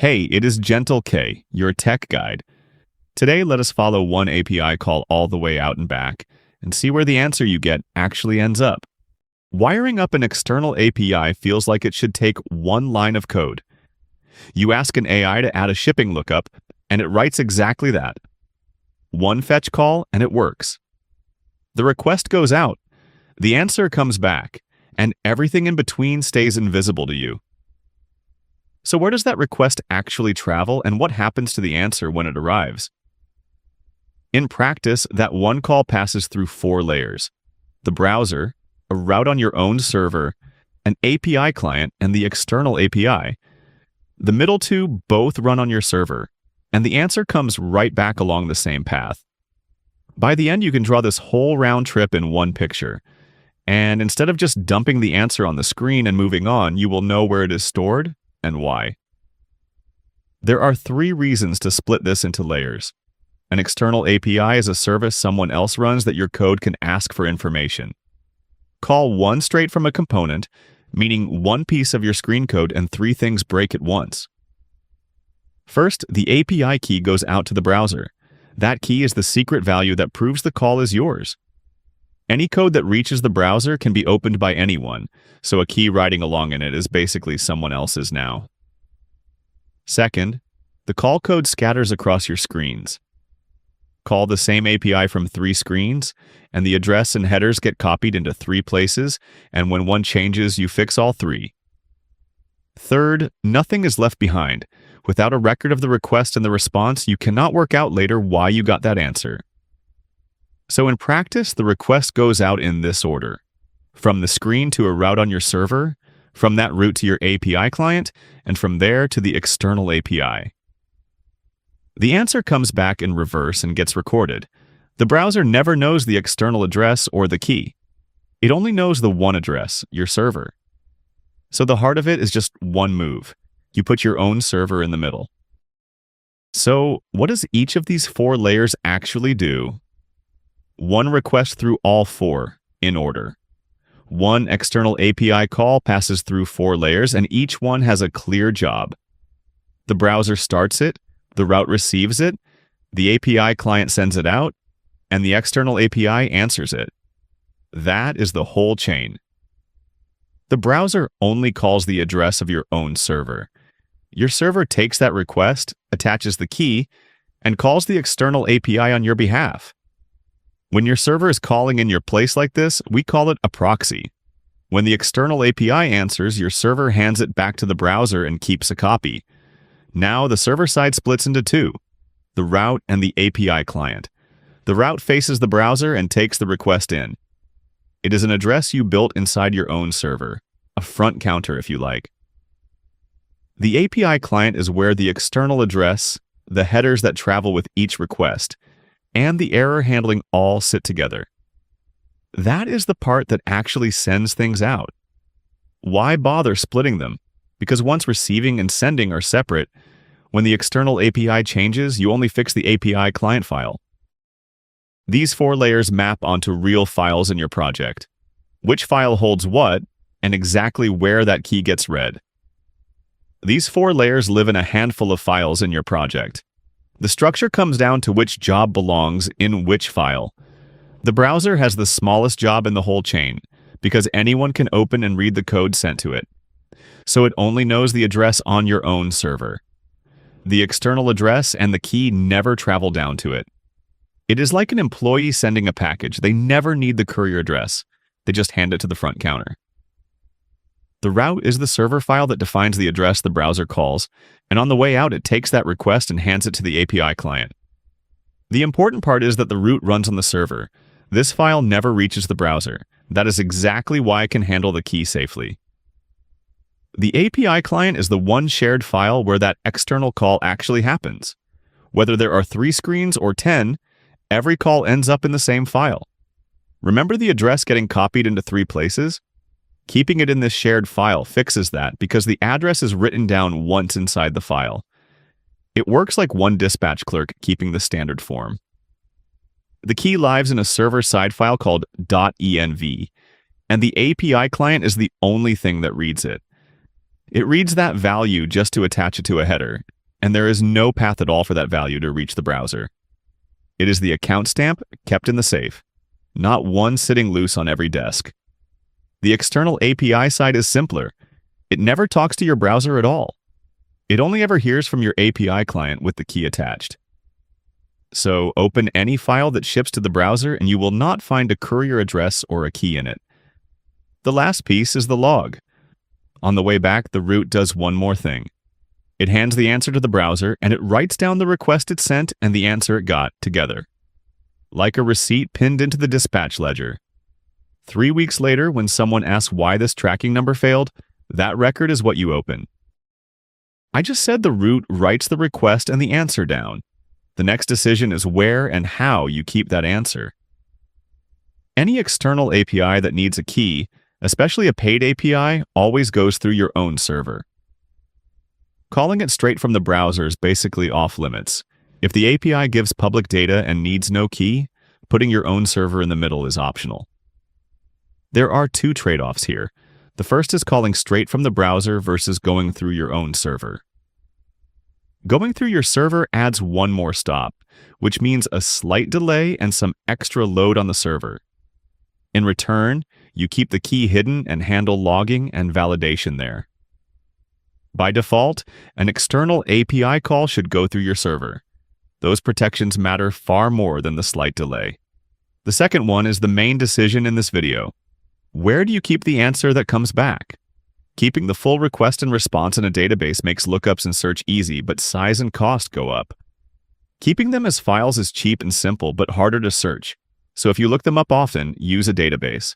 Hey, it is Gentle K, your tech guide. Today, let us follow one API call all the way out and back and see where the answer you get actually ends up. Wiring up an external API feels like it should take one line of code. You ask an AI to add a shipping lookup, and it writes exactly that. One fetch call, and it works. The request goes out, the answer comes back, and everything in between stays invisible to you. So where does that request actually travel, and what happens to the answer when it arrives? In practice, that one call passes through 4 layers: the browser, a route on your own server, an API client, and the external API. The middle two both run on your server, and the answer comes right back along the same path. By the end, you can draw this whole round trip in one picture. And instead of just dumping the answer on the screen and moving on, you will know where it is stored and why. There are 3 reasons to split this into layers. An external API is a service someone else runs that your code can ask for information. Call one straight from a component, meaning one piece of your screen code and 3 things break at once. First, the API key goes out to the browser. That key is the secret value that proves the call is yours. Any code that reaches the browser can be opened by anyone, so a key riding along in it is basically someone else's now. Second, the call code scatters across your screens. Call the same API from 3 screens, and the address and headers get copied into 3 places, and when one changes, you fix all 3. Third, nothing is left behind. Without a record of the request and the response, you cannot work out later why you got that answer. So in practice, the request goes out in this order: from the screen to a route on your server, from that route to your API client, and from there to the external API. The answer comes back in reverse and gets recorded. The browser never knows the external address or the key. It only knows the one address, your server. So the heart of it is just one move. You put your own server in the middle. So what does each of these 4 layers actually do? One request through all 4, in order. One external API call passes through 4 layers, and each one has a clear job. The browser starts it, the route receives it, the API client sends it out, and the external API answers it. That is the whole chain. The browser only calls the address of your own server. Your server takes that request, attaches the key, and calls the external API on your behalf. When your server is calling in your place like this, we call it a proxy. When the external API answers, your server hands it back to the browser and keeps a copy. Now the server side splits into 2, the route and the API client. The route faces the browser and takes the request in. It is an address you built inside your own server, a front counter if you like. The API client is where the external address, the headers that travel with each request, and the error handling all sit together. That is the part that actually sends things out. Why bother splitting them? Because once receiving and sending are separate, when the external API changes, you only fix the API client file. These 4 layers map onto real files in your project. Which file holds what, and exactly where that key gets read. These 4 layers live in a handful of files in your project. The structure comes down to which job belongs in which file. The browser has the smallest job in the whole chain, because anyone can open and read the code sent to it. So it only knows the address on your own server. The external address and the key never travel down to it. It is like an employee sending a package. They never need the courier address. They just hand it to the front counter. The route is the server file that defines the address the browser calls, and on the way out it takes that request and hands it to the API client. The important part is that the route runs on the server. This file never reaches the browser. That is exactly why it can handle the key safely. The API client is the one shared file where that external call actually happens. Whether there are 3 screens or 10, every call ends up in the same file. Remember the address getting copied into 3 places? Keeping it in this shared file fixes that because the address is written down once inside the file. It works like one dispatch clerk keeping the standard form. The key lives in a server-side file called .env, and the API client is the only thing that reads it. It reads that value just to attach it to a header, and there is no path at all for that value to reach the browser. It is the account stamp kept in the safe, not one sitting loose on every desk. The external API side is simpler. It never talks to your browser at all. It only ever hears from your API client with the key attached. So open any file that ships to the browser and you will not find a courier address or a key in it. The last piece is the log. On the way back, the root does one more thing. It hands the answer to the browser and it writes down the request it sent and the answer it got together, like a receipt pinned into the dispatch ledger. 3 weeks later, when someone asks why this tracking number failed, that record is what you open. I just said the root writes the request and the answer down. The next decision is where and how you keep that answer. Any external API that needs a key, especially a paid API, always goes through your own server. Calling it straight from the browser is basically off-limits. If the API gives public data and needs no key, putting your own server in the middle is optional. There are two trade-offs here. The first is calling straight from the browser versus going through your own server. Going through your server adds one more stop, which means a slight delay and some extra load on the server. In return, you keep the key hidden and handle logging and validation there. By default, an external API call should go through your server. Those protections matter far more than the slight delay. The second one is the main decision in this video. Where do you keep the answer that comes back? Keeping the full request and response in a database makes lookups and search easy, but size and cost go up. Keeping them as files is cheap and simple, but harder to search. So if you look them up often, use a database.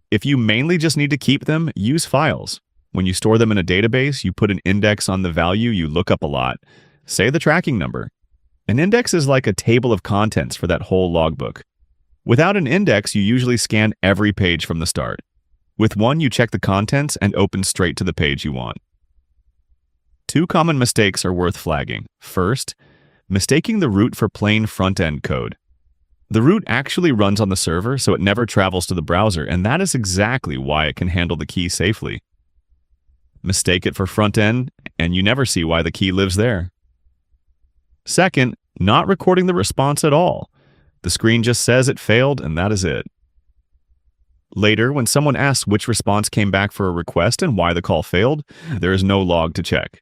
If you mainly just need to keep them, use files. When you store them in a database, you put an index on the value you look up a lot. Say the tracking number. An index is like a table of contents for that whole logbook. Without an index, you usually scan every page from the start. With one, you check the contents and open straight to the page you want. Two common mistakes are worth flagging. First, mistaking the root for plain front-end code. The root actually runs on the server, so it never travels to the browser, and that is exactly why it can handle the key safely. Mistake it for front-end, and you never see why the key lives there. Second, not recording the response at all. The screen just says it failed, and that is it. Later, when someone asks which response came back for a request and why the call failed, there is no log to check.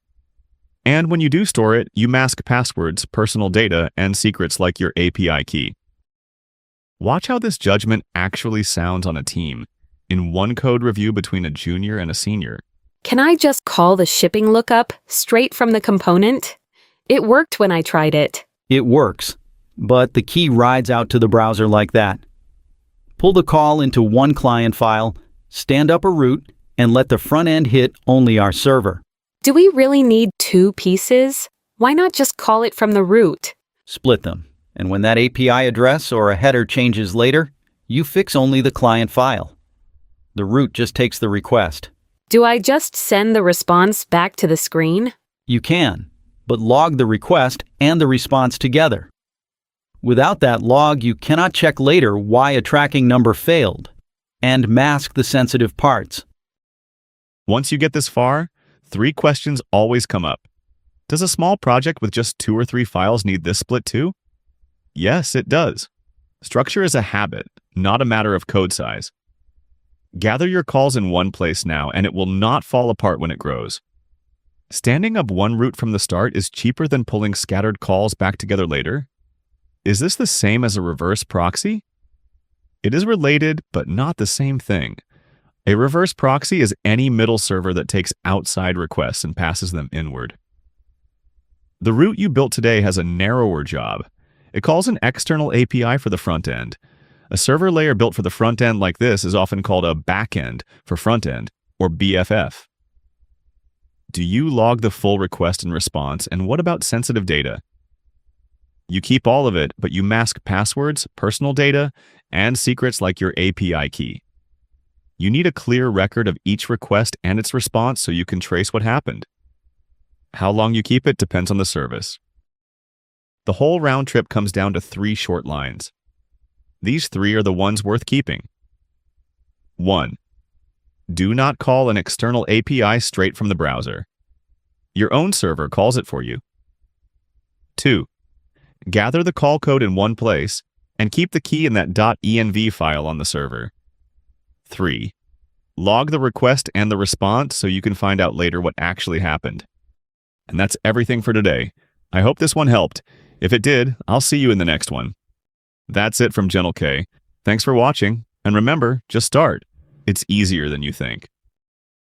And when you do store it, you mask passwords, personal data, and secrets like your API key. Watch how this judgment actually sounds on a team, in one code review between a junior and a senior. Can I just call the shipping lookup straight from the component? It worked when I tried it. It works, but the key rides out to the browser like that. Pull the call into one client file, stand up a root, and let the front end hit only our server. Do we really need two pieces? Why not just call it from the root? Split them, and when that API address or a header changes later, you fix only the client file. The root just takes the request. Do I just send the response back to the screen? You can, but log the request and the response together. Without that log, you cannot check later why a tracking number failed and mask the sensitive parts. Once you get this far, 3 questions always come up. Does a small project with just 2 or 3 files need this split too? Yes, it does. Structure is a habit, not a matter of code size. Gather your calls in one place now, and it will not fall apart when it grows. Standing up one root from the start is cheaper than pulling scattered calls back together later. Is this the same as a reverse proxy? It is related, but not the same thing. A reverse proxy is any middle server that takes outside requests and passes them inward. The root you built today has a narrower job. It calls an external API for the front end. A server layer built for the front end like this is often called a backend for front end, or BFF. Do you log the full request and response, and what about sensitive data? You keep all of it, but you mask passwords, personal data, and secrets like your API key. You need a clear record of each request and its response so you can trace what happened. How long you keep it depends on the service. The whole round trip comes down to 3 short lines. These 3 are the ones worth keeping. 1. Do not call an external API straight from the browser. Your own server calls it for you. 2. Gather the call code in one place and keep the key in that .env file on the server. 3. Log the request and the response so you can find out later what actually happened. And that's everything for today. I hope this one helped. If it did, I'll see you in the next one. That's it from Gentle K. Thanks for watching, and remember, just start. It's easier than you think.